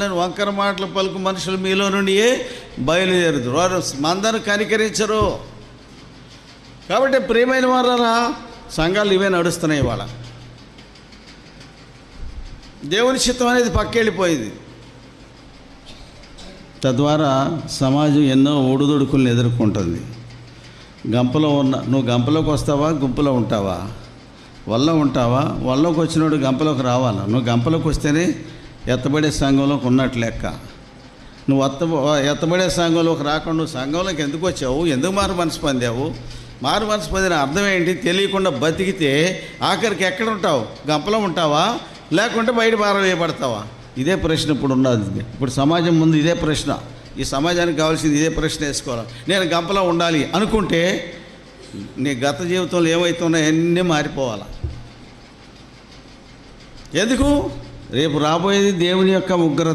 వంకర మాటలు పలుకు మనుషులు మీలో నుండి బయలుదేరుతారు. వారు మందరు కనికరించరు. కాబట్టి ప్రియమైన వారా, సంఘాలు ఇవే నడుస్తున్నాయి. ఇవాళ దేవుని చిత్తం అనేది పక్కెళ్ళిపోయింది. తద్వారా సమాజం ఎన్నో ఒడిదుడుకులను ఎదుర్కొంటుంది. నువ్వు గంపలోకి వస్తావా, గుంపులో ఉంటావా? వల్ల ఉంటావా? వల్లలోకి వచ్చినోడు గంపలోకి రావాలా? నువ్వు గంపలోకి వస్తేనే ఎత్తబడే సంఘంలోకి ఉన్నట్లు లెక్క. నువ్వు ఎత్తబడే సంఘంలోకి రాకుండా నువ్వు సంఘంలోకి ఎందుకు వచ్చావు? ఎందుకు మారు మనసు పొందావు? మారు మనసు పొందిన అర్థం ఏంటి? తెలియకుండా బతికితే ఆఖరికి ఎక్కడ ఉంటావు? గంపలో ఉంటావా, లేకుంటే బయట భారం వేయబడతావా? ఇదే ప్రశ్న ఇప్పుడు ఉన్నది. ఇప్పుడు సమాజం ముందు ఇదే ప్రశ్న. ఈ సమాజానికి కావాల్సింది ఇదే ప్రశ్న వేసుకోవాలి. నేను గంపలో ఉండాలి అనుకుంటే నీ గత జీవితంలో ఏమవుతున్నాయో అన్నీ మారిపోవాలి. ఎందుకు? రేపు రాబోయేది దేవుని యొక్క ఉగ్రత.